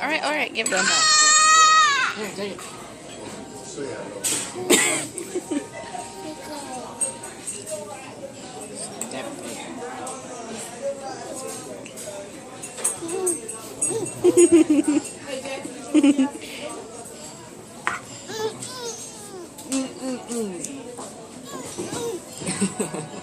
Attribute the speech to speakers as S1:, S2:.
S1: All right, give them.
S2: Here, take it. Step.